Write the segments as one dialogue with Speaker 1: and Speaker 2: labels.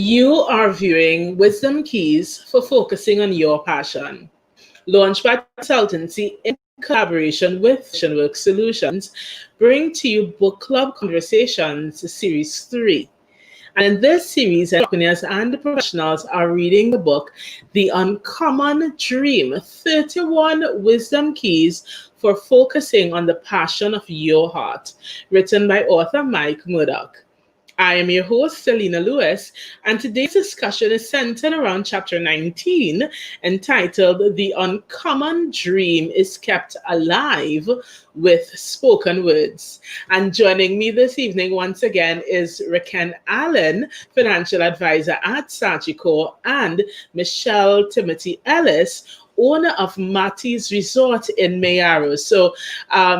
Speaker 1: You are viewing Wisdom Keys for Focusing on Your Passion. LaunchPad Consultancy, in collaboration with VisionWorks Solutions, bring to you Book Club Conversations Series 3. And in this series, entrepreneurs and professionals are reading the book, The Uncommon Dream, 31 Wisdom Keys for Focusing on the Passion of Your Heart, written by author Mike Murdoch. I am your host, Alina Lewis, and today's discussion is centered around chapter 19, entitled The Uncommon Dream is Kept Alive with Spoken Words. And joining me this evening once again is Raken Allen, financial advisor at Sagicor, and Michelle Timothy Ellis, owner of Matty's Resort in Mayaro. So,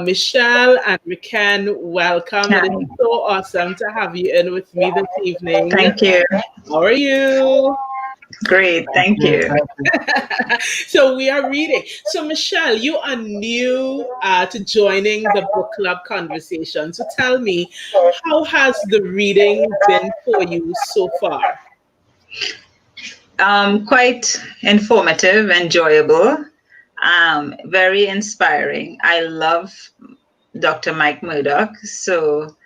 Speaker 1: Michelle and Raken, welcome.
Speaker 2: Hi.
Speaker 1: It is so awesome to have you in with me this evening.
Speaker 2: Thank you.
Speaker 1: How are you?
Speaker 2: Great. Thank you.
Speaker 1: So we are reading. So Michelle, you are new to joining the book club conversation. So tell me, how has the reading been for you so far?
Speaker 2: Quite informative, enjoyable, very inspiring. I love Dr. Mike Murdoch. So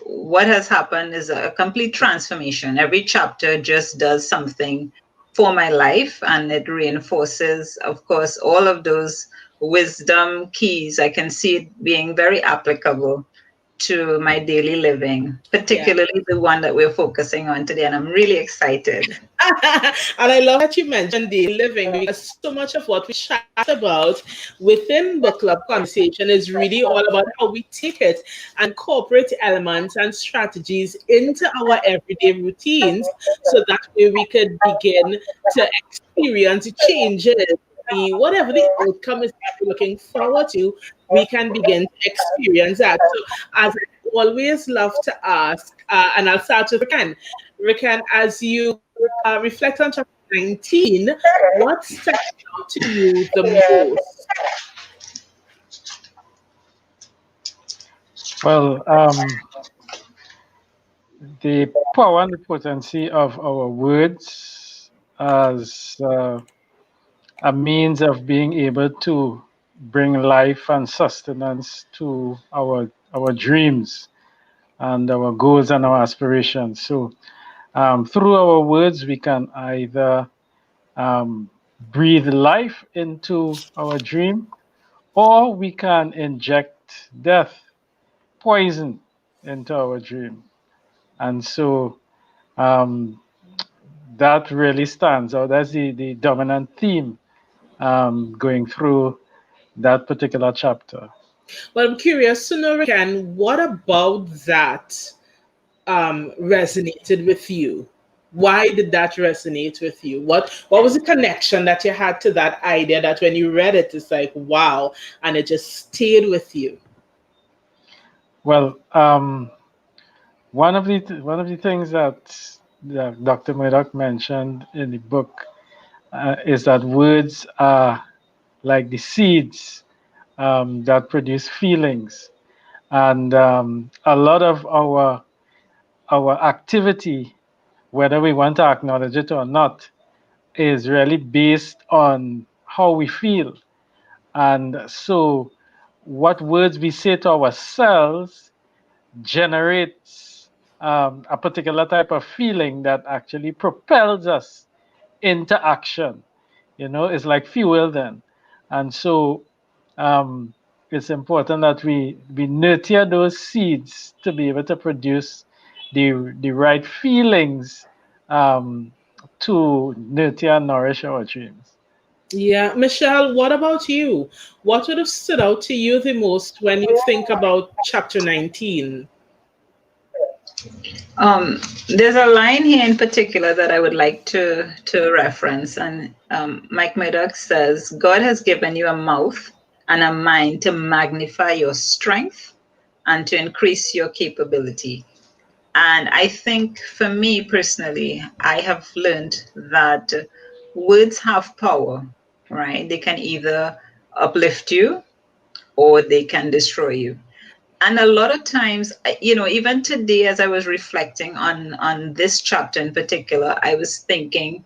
Speaker 2: what has happened is a complete transformation. Every chapter just does something for my life, and it reinforces, of course, all of those wisdom keys. I can see it being very applicable to my daily living, particularly the one that we're focusing on today. And I'm really excited.
Speaker 1: And I love that you mentioned daily living, because so much of what we chat about within book club conversation is really all about how we take it and incorporate elements and strategies into our everyday routines, so that way we could begin to experience changes. Whatever the outcome is that we're looking forward to, we can begin to experience that. So, as I always love to ask, and I'll start with Raken. Raken, as you reflect on chapter 19, what stands out to you the most?
Speaker 3: Well, the power and the potency of our words as a means of being able to bring life and sustenance to our dreams and our goals and our aspirations. So through our words, we can either breathe life into our dream, or we can inject death, poison into our dream. And so that really stands out. That's the dominant theme going through that particular chapter.
Speaker 1: Well, I'm curious to know, Raken, what about that resonated with you? Why did that resonate with you? What was the connection that you had to that idea that when you read it, it's like, wow, and it just stayed with you?
Speaker 3: Well, one of the things that Dr. Murdoch mentioned in the book is that words are like the seeds that produce feelings, and a lot of our activity, whether we want to acknowledge it or not, is really based on how we feel. And so, what words we say to ourselves generates a particular type of feeling that actually propels us into action. It's like fuel then. And so it's important that we nurture those seeds to be able to produce the right feelings to nurture and nourish our dreams.
Speaker 1: Yeah, Michelle, what about you? What would have stood out to you the most when you think about chapter 19?
Speaker 2: There's a line here in particular that I would like to reference, and Mike Murdoch says, "God has given you a mouth and a mind to magnify your strength and to increase your capability." And I think for me personally, I have learned that words have power, right? They can either uplift you or they can destroy you. And a lot of times, even today, as I was reflecting on this chapter in particular, I was thinking,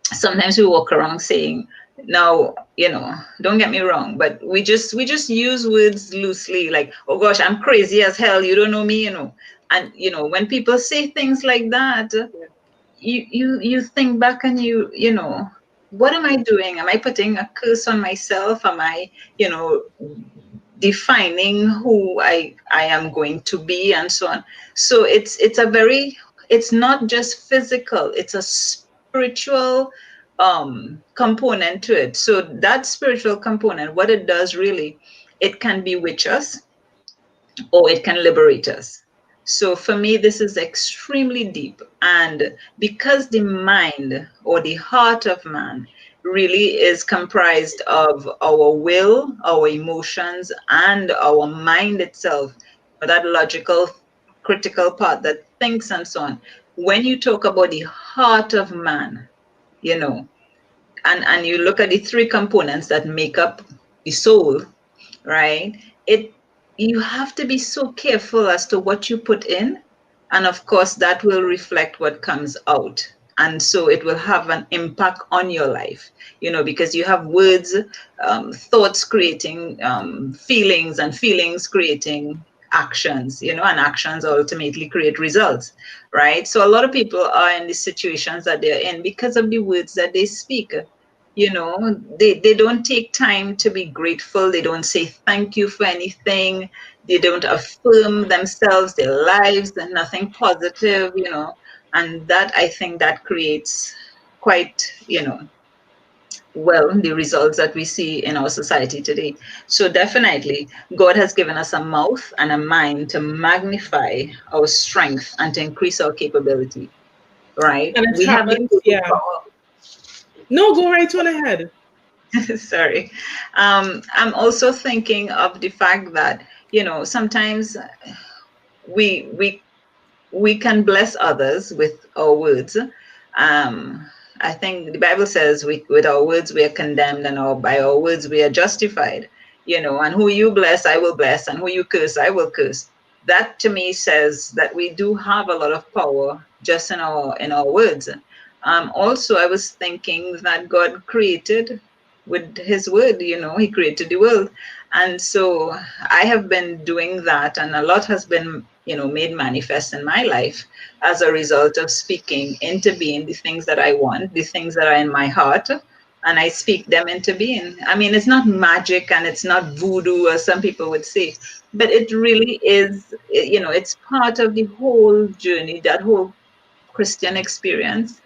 Speaker 2: sometimes we walk around saying, now, don't get me wrong, but we just use words loosely, like, oh gosh, I'm crazy as hell, you don't know me, and when people say things like that, you think back and what am I doing? Am I putting a curse on myself? Am I defining who I am going to be, and so on? So it's not just physical, it's a spiritual component to it. So that spiritual component, what it does really, it can bewitch us or it can liberate us. So for me, this is extremely deep. And because the mind or the heart of man really is comprised of our will, our emotions, and our mind itself, that logical, critical part that thinks and so on. When you talk about the heart of man, and you look at the three components that make up the soul, right? You have to be so careful as to what you put in, and of course that will reflect what comes out, and so it will have an impact on your life, because you have words, thoughts creating feelings, and feelings creating actions, and actions ultimately create results, right? So a lot of people are in the situations that they're in because of the words that they speak. They don't take time to be grateful. They don't say thank you for anything. They don't affirm themselves, their lives, and nothing positive, and that, I think, that creates quite, the results that we see in our society today. So definitely, God has given us a mouth and a mind to magnify our strength and to increase our capability, right?
Speaker 1: And it
Speaker 2: We have the
Speaker 1: happens,
Speaker 2: total
Speaker 1: yeah.
Speaker 2: power.
Speaker 1: No, go right on ahead.
Speaker 2: Sorry. I'm also thinking of the fact that, sometimes we can bless others with our words. I think the Bible says with our words we are condemned, and by our words we are justified. And who you bless, I will bless, and who you curse, I will curse. That to me says that we do have a lot of power just in our words. Also, I was thinking that God created with His word. He created the world, and so I have been doing that, and a lot has been made manifest in my life as a result of speaking into being the things that I want, the things that are in my heart, and I speak them into being. I mean, it's not magic and it's not voodoo, as some people would say, but it really is, it's part of the whole journey, that whole Christian experience.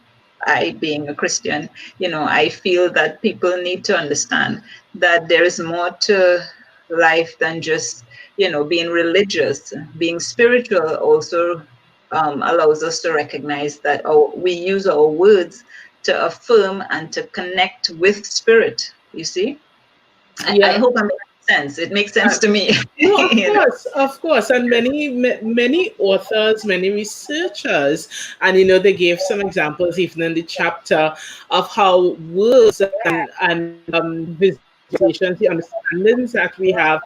Speaker 2: I, being a Christian, I feel that people need to understand that there is more to life than just, being religious. Being spiritual also allows us to recognize that we use our words to affirm and to connect with spirit. You see? I
Speaker 1: Yeah.
Speaker 2: hope I'm making sense. It makes sense to me.
Speaker 1: No,
Speaker 2: You know?
Speaker 1: of course, and many authors, many researchers, and they gave some examples even in the chapter of how words and visualizations, the understandings that we have,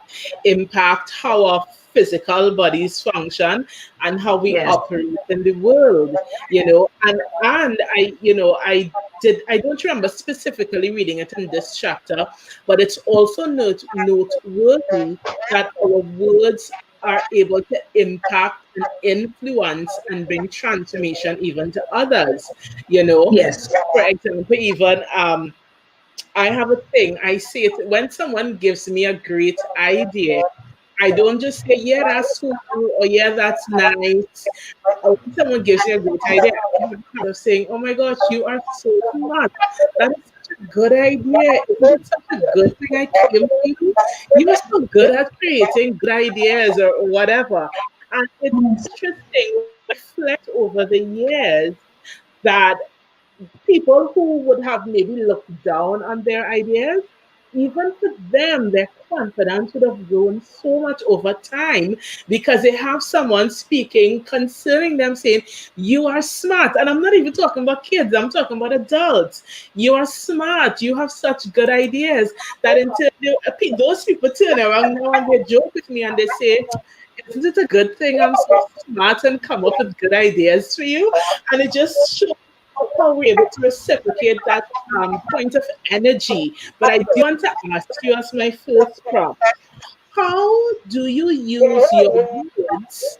Speaker 1: impact how our physical bodies function and how we
Speaker 2: Yes.
Speaker 1: operate in the world. And I don't remember specifically reading it in this chapter, but it's also noteworthy that our words are able to impact and influence and bring transformation even to others.
Speaker 2: Yes.
Speaker 1: So for example, even I have a thing. I say it when someone gives me a great idea. I don't just say, yeah, that's cool, or yeah, that's nice. Or when someone gives you a great idea, I have a habit of saying, oh my gosh, you are so smart. That is such a good idea. Isn't it such a good thing I came to you? You are so good at creating good ideas or whatever. And it's interesting when I reflect over the years that people who would have maybe looked down on their ideas, even for them, their confidence would have grown so much over time because they have someone speaking concerning them saying, you are smart. And I'm not even talking about kids, I'm talking about adults. You are smart. You have such good ideas that until those people turn around now and they joke with me and they say, isn't it a good thing I'm so smart and come up with good ideas for you? And it just shows how we're able to reciprocate that point of energy. But I do want to ask you as my first prompt, how do you use your words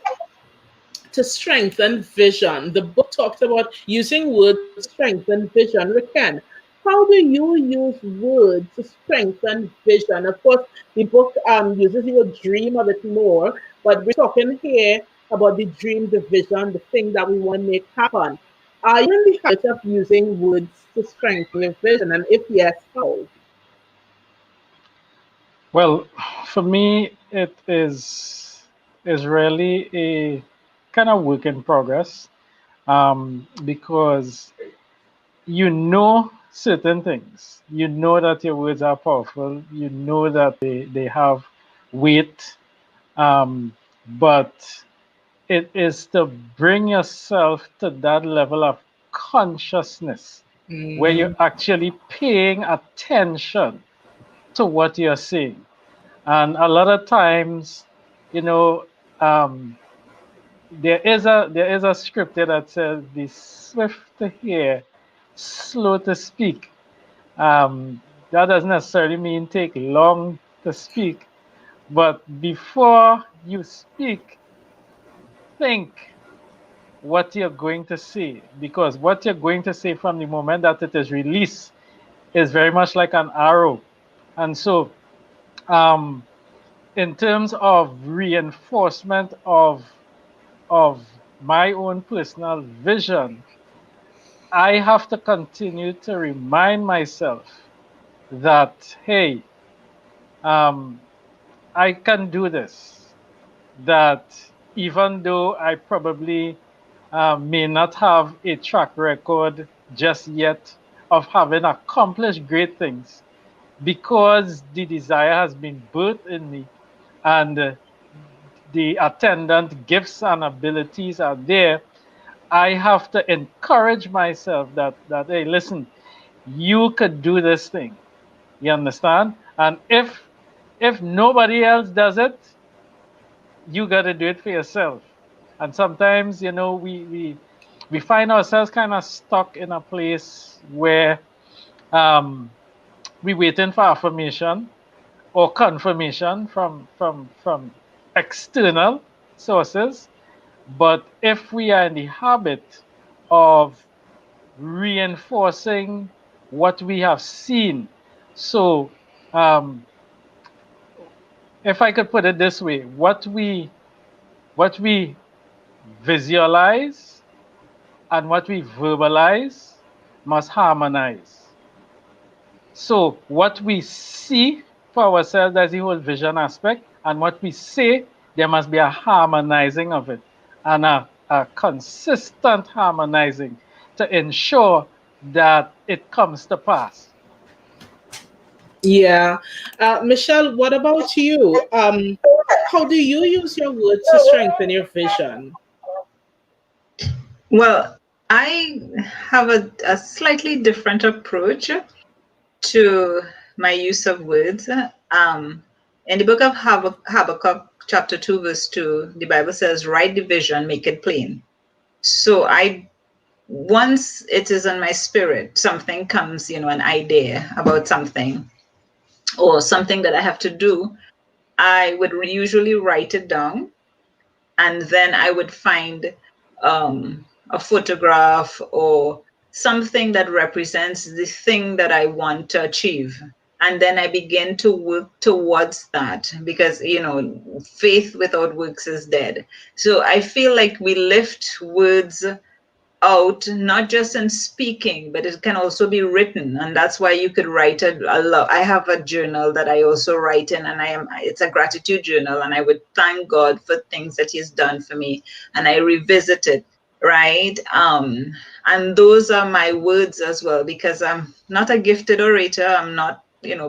Speaker 1: to strengthen vision? The book talked about using words to strengthen vision. Riken, how do you use words to strengthen vision? Of course, the book uses your dream a bit more, but we're talking here about the dream, the vision, the thing that we want to make happen. Are you in the habit of using words to strengthen your vision? And if yes, how?
Speaker 3: Well, for me, it is really a kind of work in progress, because you know certain things. You know that your words are powerful. You know that they have weight, but it is to bring yourself to that level of consciousness where
Speaker 1: Mm,
Speaker 3: you're actually paying attention to what you're saying. And a lot of times, you know, um, there is a scripture that says, "Be swift to hear, slow to speak." That doesn't necessarily mean take long to speak, but before you speak, think what you're going to say, because what you're going to say from the moment that it is released is very much like an arrow. And so, um, in terms of reinforcement of my own personal vision, I have to continue to remind myself that, hey, um, I can do this. That even though I probably may not have a track record just yet of having accomplished great things, because the desire has been birthed in me, and the attendant gifts and abilities are there, I have to encourage myself that hey, listen, you could do this thing. You understand? And if nobody else does it, you got to do it for yourself. And sometimes, we find ourselves kind of stuck in a place where um, we're waiting for affirmation or confirmation from external sources. But if we are in the habit of reinforcing what we have seen, so um, if I could put it this way, what we visualize and what we verbalize must harmonize. So what we see for ourselves, as the whole vision aspect, and what we say, there must be a harmonizing of it, and a consistent harmonizing to ensure that it comes to pass.
Speaker 1: yeah. Michelle, what about you? How do you use your words to strengthen your vision?
Speaker 2: Well, I have a slightly different approach to my use of words. In the book of Habakkuk, chapter 2, verse 2, the Bible says, write the vision, make it plain. So once it is in my spirit, something comes, an idea about something or something that I have to do, I would usually write it down, and then I would find a photograph or something that represents the thing that I want to achieve. And then I begin to work towards that, because, faith without works is dead. So I feel like we lift words out, not just in speaking, but it can also be written. And that's why you could write a lot. I have a journal that I also write in, and it's a gratitude journal, and I would thank God for things that He's done for me, and I revisit it, right? And those are my words as well, because I'm not a gifted orator. I'm not,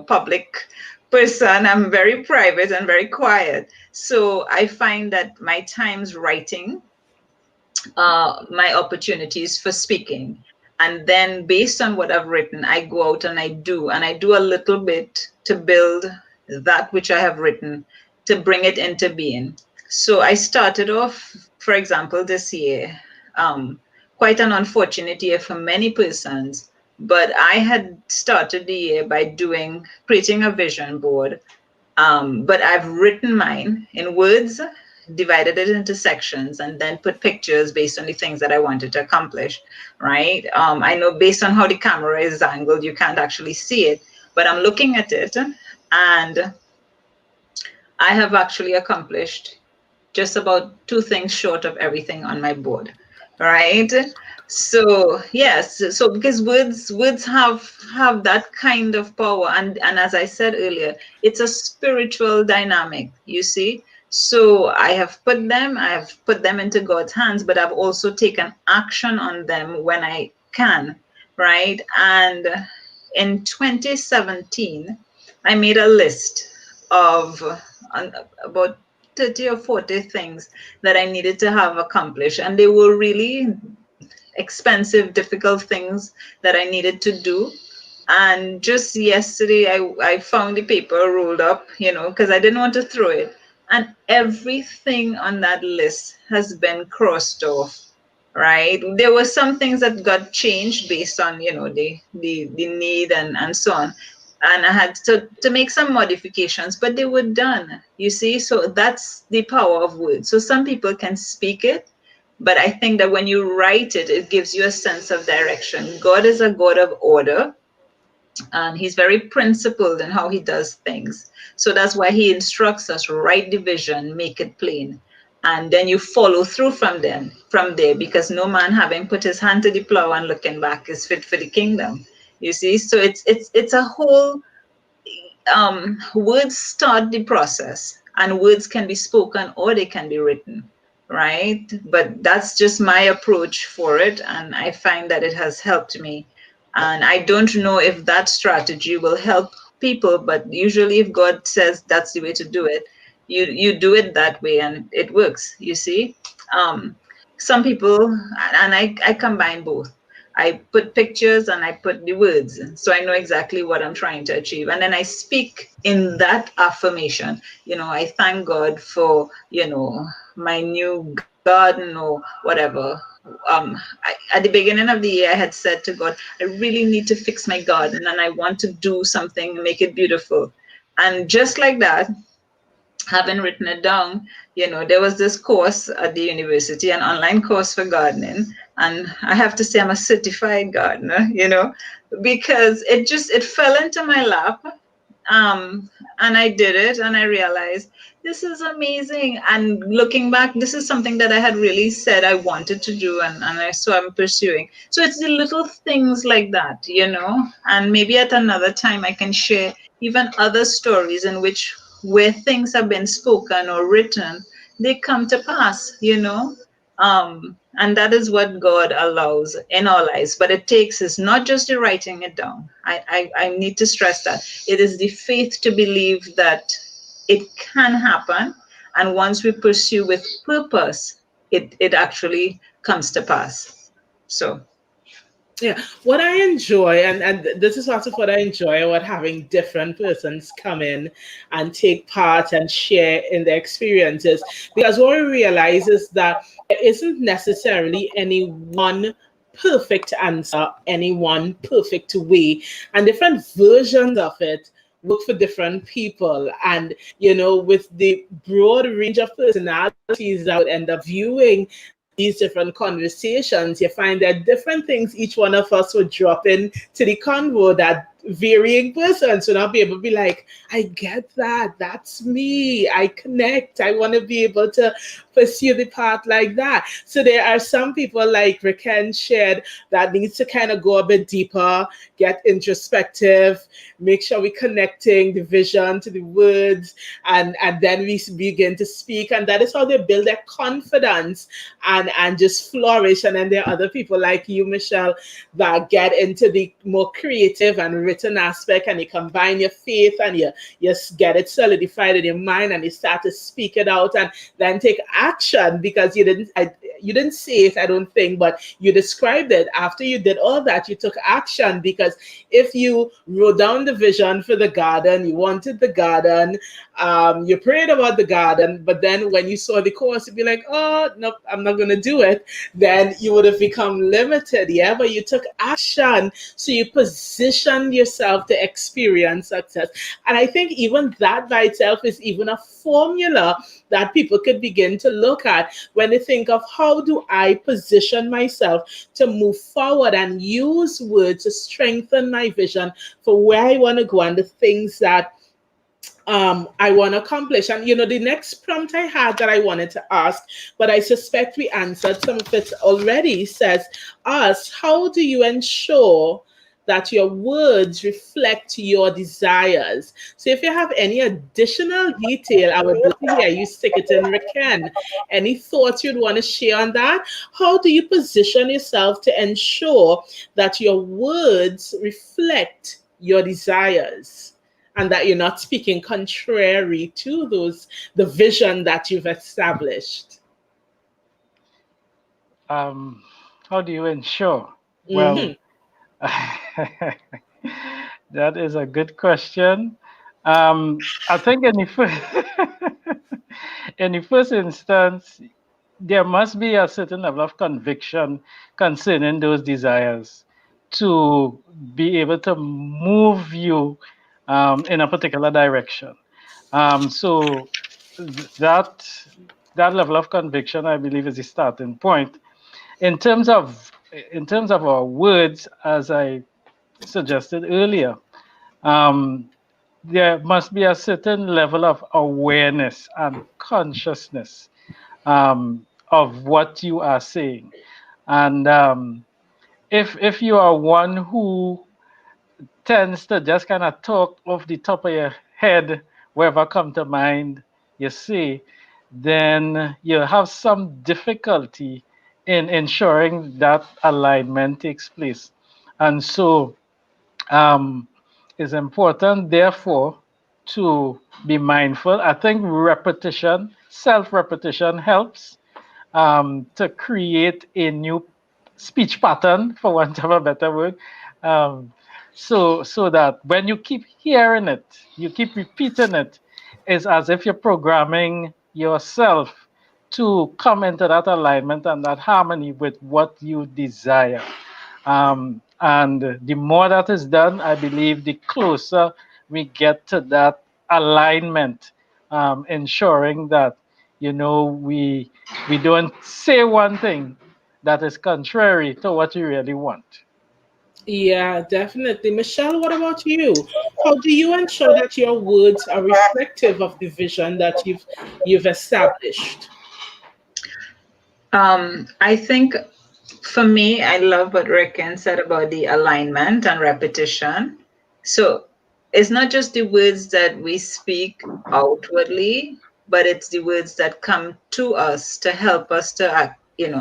Speaker 2: public person. I'm very private and very quiet. So I find that my times writing my opportunities for speaking. And then based on what I've written, I go out and I do a little bit to build that which I have written, to bring it into being. So I started off, for example, this year, quite an unfortunate year for many persons, but I had started the year by creating a vision board. But I've written mine in words, divided it into sections, and then put pictures based on the things that I wanted to accomplish, right? I know based on how the camera is angled, you can't actually see it, but I'm looking at it, and I have actually accomplished just about two things short of everything on my board, right? So yes, so because words have that kind of power, and as I said earlier, it's a spiritual dynamic, you see. So I have put them into God's hands, but I've also taken action on them when I can, right? And in 2017, I made a list of about 30 or 40 things that I needed to have accomplished. And they were really expensive, difficult things that I needed to do. And just yesterday, I found the paper rolled up, because I didn't want to throw it. And everything on that list has been crossed off, right? There were some things that got changed based on, the need and so on, and I had to make some modifications, but they were done, you see. So that's the power of words. So some people can speak it, but I think that when you write it, it gives you a sense of direction. God is a God of order, and he's very principled in how he does things. So that's why he instructs us: write the vision, make it plain, and then you follow through from there, because no man having put his hand to the plow and looking back is fit for the kingdom, you see. So it's a whole, words start the process, and words can be spoken or they can be written, right? But that's just my approach for it, and I find that it has helped me. And I don't know if that strategy will help people, but usually if God says that's the way to do it, you do it that way and it works, you see. Some people, and I combine both. I put pictures and I put the words, so I know exactly what I'm trying to achieve. And then I speak in that affirmation. I thank God for, my new garden or whatever. At the beginning of the year, I had said to God, I really need to fix my garden and I want to do something, make it beautiful. And just like that, having written it down, there was this course at the university, an online course for gardening. And I have to say I'm a certified gardener, because it fell into my lap. And I did it and I realized this is amazing. And looking back, this is something that I had really said I wanted to do, so I'm pursuing. So it's the little things like that, and maybe at another time I can share even other stories in which where things have been spoken or written, they come to pass, and that is what God allows in our lives. But it takes is not just the writing it down. I need to stress that. It is the faith to believe that it can happen. And once we pursue with purpose, it actually comes to pass. So.
Speaker 1: Yeah, what I enjoy, and this is also what I enjoy, what having different persons come in and take part and share in their experiences. Because what we realize is that there isn't necessarily any one perfect answer, any one perfect way, and different versions of it work for different people. And, with the broad range of personalities that would end up viewing these different conversations, you find that different things each one of us would drop in to the convo that varying persons would not be able to be like, I get that, that's me, I connect, I want to be able to pursue the path like that. So there are some people, like Raken shared, that needs to kind of go a bit deeper, get introspective, make sure we're connecting the vision to the words, and then we begin to speak, and that is how they build their confidence and just flourish. And then there are other people like you, Michelle, that get into the more creative and written aspect, and you combine your faith and you get it solidified in your mind, and you start to speak it out and then take action, because you didn't say it, I don't think, but you described it. After you did all that, you took action, because if you wrote down the vision for the garden, you wanted the garden, you prayed about the garden, but then when you saw the course, you'd be like, oh, no, I'm not going to do it. Then you would have become limited. Yeah, but you took action. So you positioned yourself to experience success. And I think even that by itself is even a formula that people could begin to look at when they think of how do I position myself to move forward and use words to strengthen my vision for where I want to go and the things that I want to accomplish. And the next prompt I had that I wanted to ask, but I suspect we answered some of it already, says, ask, how do you ensure that your words reflect your desires? So if you have any additional detail, I would love to hear you stick it in, Raken. Any thoughts you'd want to share on that? How do you position yourself to ensure that your words reflect your desires, and that you're not speaking contrary to the vision that you've established?
Speaker 3: How do you ensure?
Speaker 1: Mm-hmm.
Speaker 3: Well, that is a good question. I think in the first instance, there must be a certain level of conviction concerning those desires to be able to move you in a particular direction. So that that level of conviction, I believe, is the starting point. In terms of our words, as I suggested earlier, um, there must be a certain level of awareness and consciousness of what you are saying. And if you are one who tends to just kind of talk off the top of your head, wherever come to mind, you see, then you have some difficulty in ensuring that alignment takes place. And so it's important, therefore, to be mindful. I think repetition, self repetition helps to create a new speech pattern, for want of a better word. Um, so that when you keep hearing it, you keep repeating it, it's as if you're programming yourself to come into that alignment and that harmony with what you desire. And the more that is done, I believe the closer we get to that alignment, ensuring that we don't say one thing that is contrary to what you really want.
Speaker 1: Yeah, definitely. Michelle, what about you? How do you ensure that your words are reflective of the vision that you've established?
Speaker 2: I think for me, I love what Ricken said about the alignment and repetition. So it's not just the words that we speak outwardly, but it's the words that come to us to help us to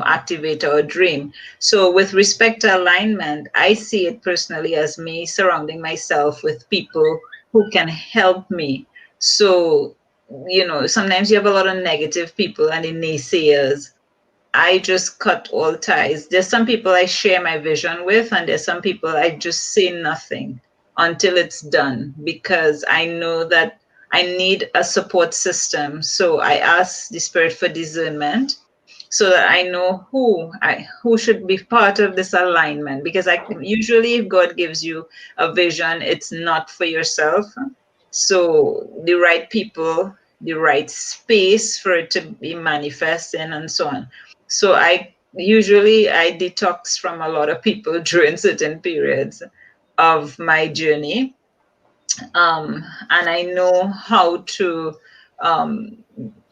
Speaker 2: activate our dream. So with respect to alignment, I see it personally as me surrounding myself with people who can help me. So sometimes you have a lot of negative people and the naysayers. I just cut all ties. There's some people I share my vision with, and there's some people I just say nothing until it's done, because I know that I need a support system. So I ask the Spirit for discernment so that I know who should be part of this alignment. Because usually, if God gives you a vision, it's not for yourself. So the right people, the right space for it to be manifesting, and so on. So I detox from a lot of people during certain periods of my journey, and I know how to.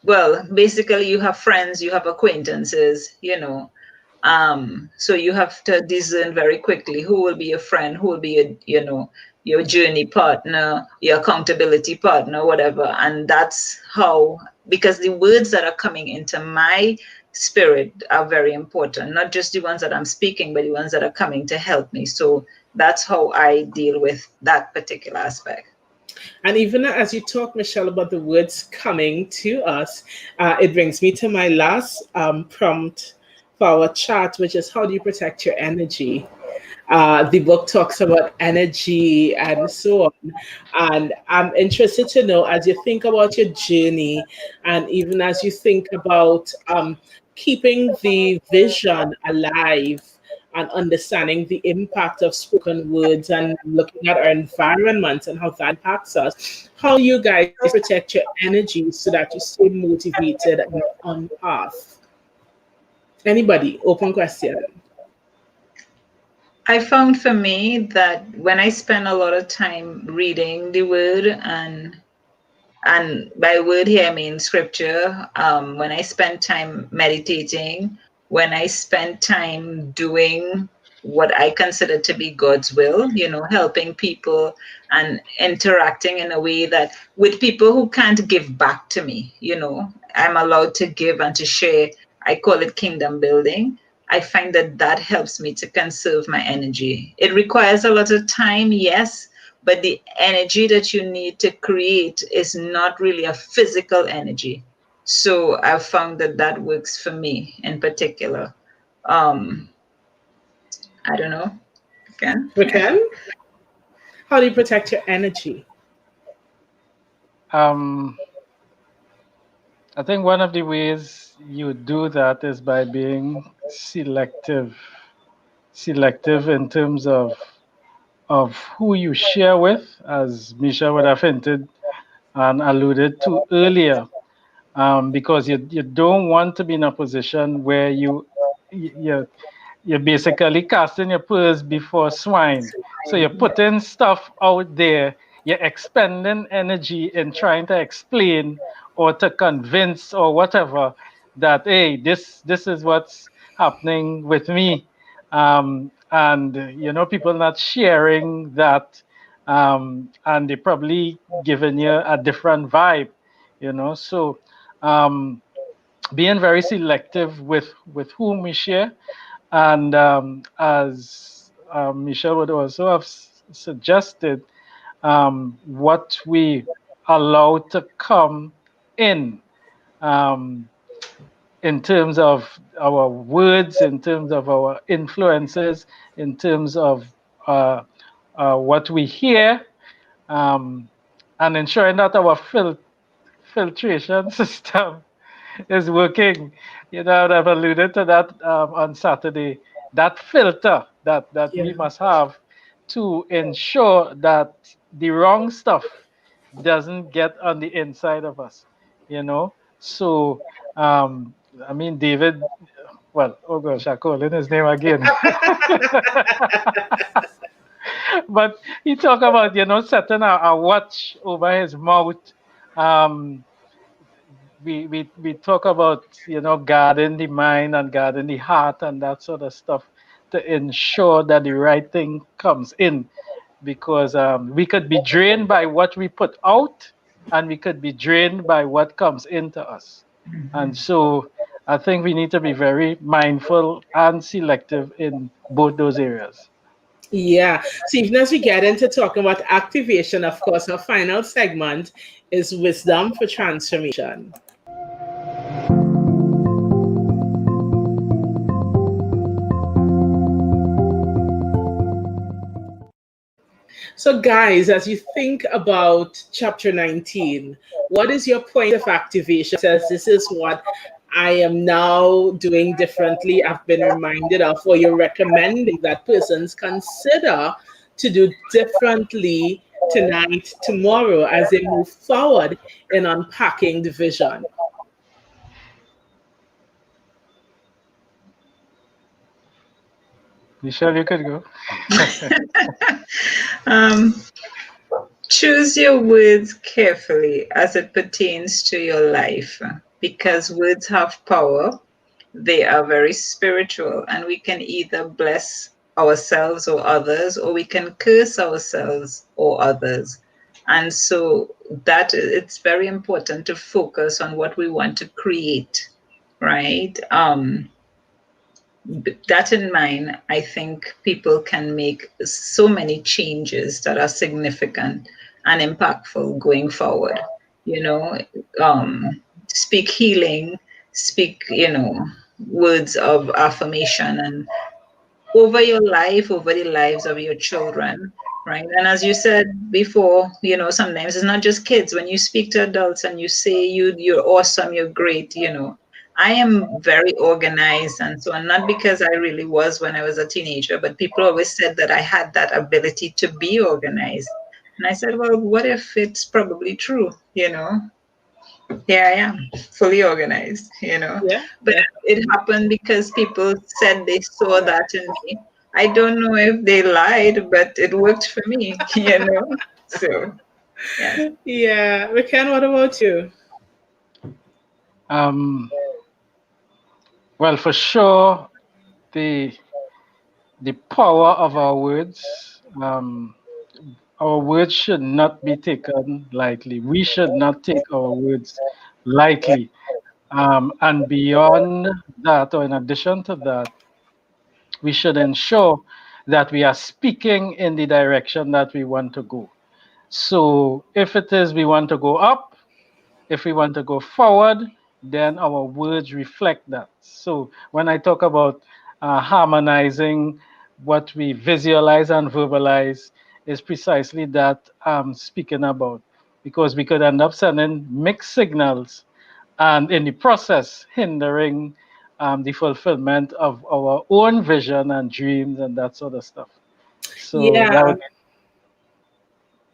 Speaker 2: Well, basically, you have friends, you have acquaintances, so you have to discern very quickly who will be your friend, who will be your journey partner, your accountability partner, whatever. And that's how, because the words that are coming into my spirit are very important, not just the ones that I'm speaking, but the ones that are coming to help me. So that's how I deal with that particular aspect.
Speaker 1: And even as you talk, Michelle, about the words coming to us, it brings me to my last prompt for our chat, which is how do you protect your energy? The book talks about energy and so on. And I'm interested to know, as you think about your journey, and even as you think about keeping the vision alive and understanding the impact of spoken words and looking at our environment and how that impacts us, how you guys protect your energy so that you stay motivated and on path. Anybody? Open question.
Speaker 2: I found for me that when I spend a lot of time reading the word, and by word here I mean scripture, when I spend time meditating, when I spend time doing what I consider to be God's will, helping people and interacting in a way that with people who can't give back to me, I'm allowed to give and to share. I call it kingdom building. I find that that helps me to conserve my energy. It requires a lot of time, yes, but the energy that you need to create is not really a physical energy. So I've found that that works for me in particular. Um, I don't know. Again,
Speaker 1: Raquel, how do you protect your energy?
Speaker 3: Um, I think one of the ways you do that is by being selective in terms of who you share with, as Misha would have hinted and alluded to earlier, because you don't want to be in a position where you're basically casting your pearls before swine. So you're putting stuff out there, you're expending energy in trying to explain or to convince or whatever that, hey, this is what's happening with me. And people not sharing that, and they probably giving you a different vibe, so being very selective with whom we share, and as Michelle would also have suggested, what we allow to come in, um, in terms of our words, in terms of our influences, in terms of uh, what we hear, um, and ensuring that our filtration system is working. I've alluded to that on Saturday. That filter that we
Speaker 1: Yeah.
Speaker 3: must have to ensure that the wrong stuff doesn't get on the inside of us. So um, I mean, David. Well, oh gosh, I call in his name again. But he talk about setting a watch over his mouth. Um, we talk about guarding the mind and guarding the heart and that sort of stuff to ensure that the right thing comes in, because we could be drained by what we put out, and we could be drained by what comes into us. And so I think we need to be very mindful and selective in both those areas.
Speaker 1: Yeah. So even as we get into talking about activation, of course, our final segment is wisdom for transformation. So, guys, as you think about chapter 19, what is your point of activation? Says this is what I am now doing differently. I've been reminded of, or you're recommending that persons consider to do differently tonight, tomorrow, as they move forward in unpacking the vision.
Speaker 3: Michelle, you could go.
Speaker 2: um, choose your words carefully as it pertains to your life, because words have power. They are very spiritual, and we can either bless ourselves or others, or we can curse ourselves or others. And so that it's very important to focus on what we want to create, right? That in mind, I think people can make so many changes that are significant and impactful going forward. You know, Speak healing, speak, words of affirmation and over your life, over the lives of your children, right? And as you said before, sometimes it's not just kids. When you speak to adults and you say you're awesome, you're great, I am very organized and so on, not because I really was when I was a teenager, but people always said that I had that ability to be organized. And I said, well, what if it's probably true, Here I am, fully organized.
Speaker 1: Yeah,
Speaker 2: But it happened because people said they saw that in me. I don't know if they lied, but it worked for me. So, yes.
Speaker 1: yeah. Ken, what about you?
Speaker 3: Um, well, for sure, the the power of our words. Our words should not be taken lightly. We should not take our words lightly. And beyond that, or in addition to that, we should ensure that we are speaking in the direction that we want to go. So if it is we want to go up, if we want to go forward, then our words reflect that. So when I talk about harmonizing what we visualize and verbalize, is precisely that I'm speaking about, because we could end up sending mixed signals and in the process hindering the fulfillment of our own vision and dreams and that sort of stuff. So that
Speaker 1: Yeah,
Speaker 3: would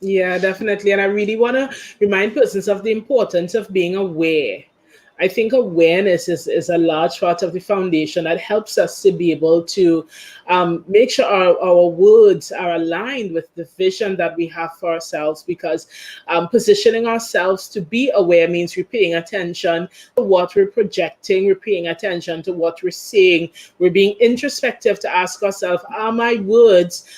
Speaker 1: yeah, definitely. And I really want to remind persons of the importance of being aware. I think awareness is a large part of the foundation that helps us to be able to make sure our words are aligned with the vision that we have for ourselves, because positioning ourselves to be aware means we're paying attention to what we're projecting, we're paying attention to what we're saying, we're being introspective to ask ourselves, are my words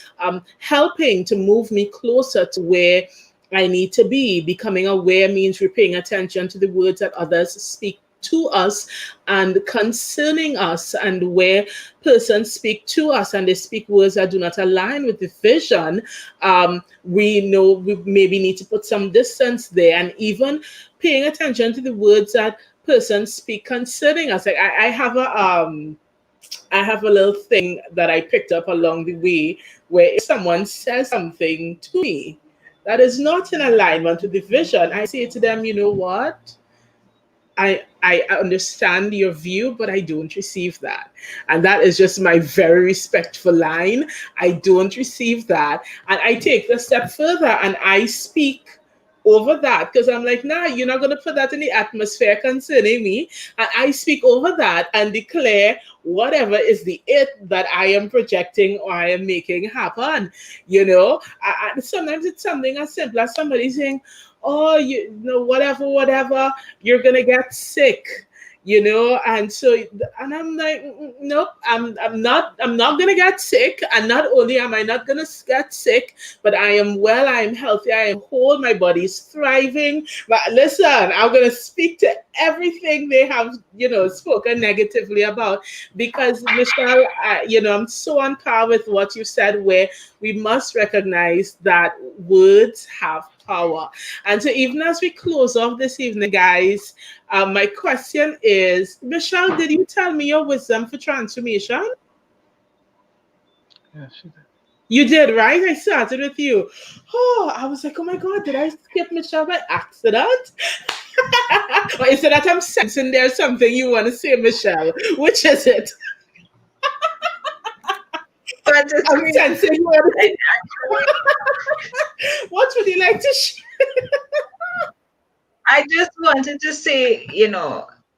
Speaker 1: helping to move me closer to where I need to be? Becoming aware means we're paying attention to the words that others speak to us and concerning us, and where persons speak to us and they speak words that do not align with the vision, we know we maybe need to put some distance there, and even paying attention to the words that persons speak concerning us. Like I have a little thing that I picked up along the way, where if someone says something to me that is not in alignment with the vision, I say to them, you know what? I understand your view, but I don't receive that. And that is just my very respectful line. I don't receive that. And I take the step further and I speak over that, because I'm like, nah, you're not going to put that in the atmosphere concerning me. And I speak over that and declare whatever is the it that I am projecting or I am making happen. Sometimes it's something as simple as somebody saying, oh, whatever, you're gonna get sick, and so, and I'm like, nope, I'm not gonna get sick, and not only am I not gonna get sick, but I am well, I am healthy, I am whole, my body's thriving. But listen, I'm gonna speak to everything they have, spoken negatively about, because Michelle, I'm so on par with what you said, where we must recognize that words have power. And so, even as we close off this evening, guys, my question is, Michelle, did you tell me your wisdom for transformation?
Speaker 3: yeah, she did.
Speaker 1: You did, right? I started with you. Oh, I was like, oh my God, did I skip Michelle by accident? Or is it that I'm sensing there's something you want to say, Michelle? Which is it?
Speaker 2: But it's
Speaker 1: I'm sensing you want to-
Speaker 2: actually,
Speaker 1: What would you like to share?
Speaker 2: I just wanted to say,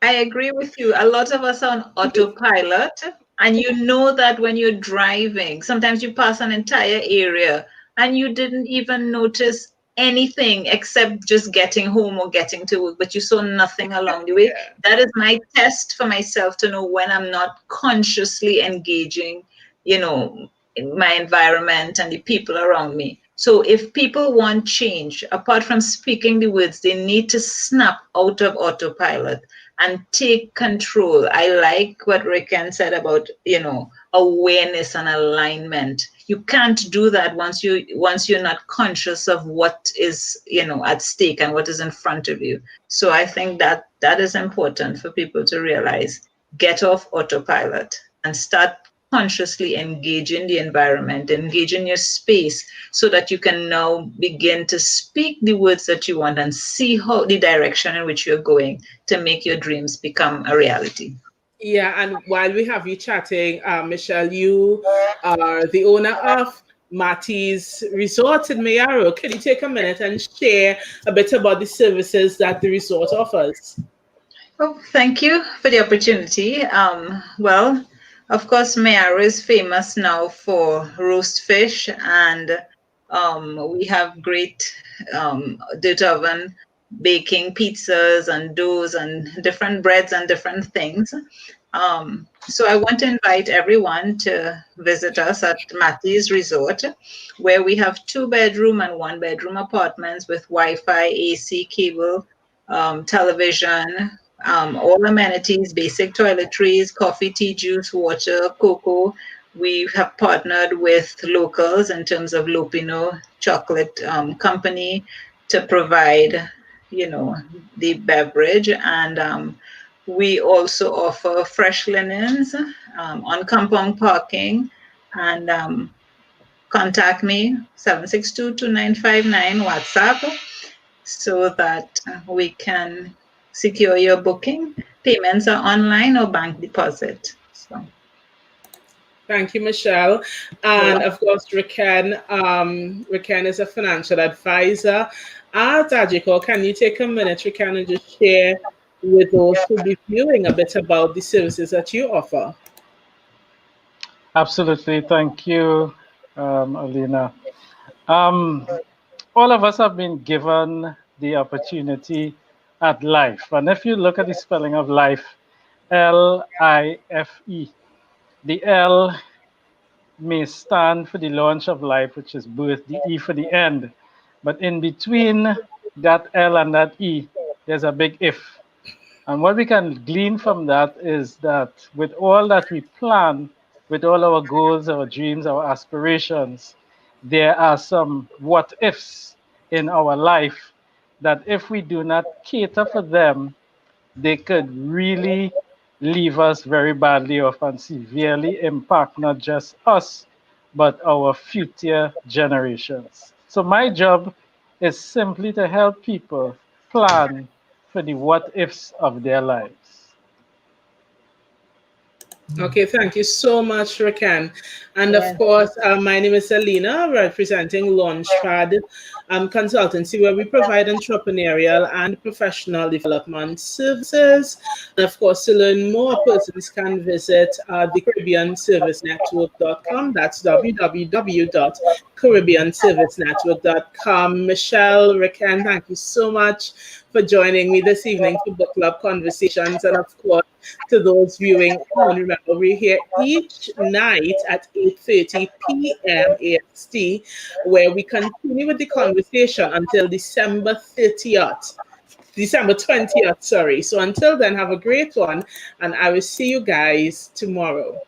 Speaker 2: I agree with you. A lot of us are on autopilot, and you know that when you're driving, sometimes you pass an entire area and you didn't even notice anything except just getting home or getting to work, but you saw nothing along the way.
Speaker 1: Yeah.
Speaker 2: That is my test for myself to know when I'm not consciously engaging, in my environment and the people around me. So if people want change, apart from speaking the words, they need to snap out of autopilot and take control. I like what Ricken said about, awareness and alignment. You can't do that once you're not conscious of what is, at stake and what is in front of you. So I think that is important for people to realize. Get off autopilot and start consciously engaging the environment, engaging your space, so that you can now begin to speak the words that you want and see how the direction in which you're going to make your dreams become a reality.
Speaker 1: Yeah, and while we have you chatting, Michelle, you are the owner of Matty's Resort in Mayaro. Can you take a minute and share a bit about the services that the resort offers?
Speaker 2: Oh, thank you for the opportunity. Well, of course, Mayaro is famous now for roast fish, and we have great dirt oven baking pizzas and doughs and different breads and different things. So I want to invite everyone to visit us at Matty's Resort, where we have 2-bedroom and 1-bedroom apartments with Wi-Fi, AC, cable, television, all amenities, basic toiletries, coffee, tea, juice, water, cocoa. We have partnered with locals in terms of Lopino Chocolate Company to provide, the beverage. And we also offer fresh linens on compound parking. And contact me, 762-2959 WhatsApp, so that we can secure your booking. Payments are online or bank deposit. So.
Speaker 1: Thank you, Michelle. And of course, Ricken is a financial advisor at Agicor. Can you take a minute, Ricken, and just share with those who be viewing a bit about the services that you offer?
Speaker 3: Absolutely. Thank you, Alina. All of us have been given the opportunity at life. And if you look at the spelling of life, L-I-F-E, the L may stand for the launch of life, which is birth, the E for the end. But in between that L and that E, there's a big if. And what we can glean from that is that with all that we plan, with all our goals, our dreams, our aspirations, there are some what ifs in our life that if we do not cater for them, they could really leave us very badly off and severely impact not just us, but our future generations. So my job is simply to help people plan for the what ifs of their lives.
Speaker 1: Okay, thank you so much, Ricken. And of
Speaker 2: Yes.
Speaker 1: course, my name is Alina, representing LaunchPad Consultancy, where we provide entrepreneurial and professional development services. And of course, to learn more, persons can visit the CaribbeanServiceNetwork.com. That's www.CaribbeanServiceNetwork.com. Michelle, Ricken, thank you so much for joining me this evening for Book Club Conversations. And of course, to those viewing on, remember, we're here each night at 8:30 p.m. AST, where we continue with the conversation until December 20th, sorry. So until then, have a great one, and I will see you guys tomorrow.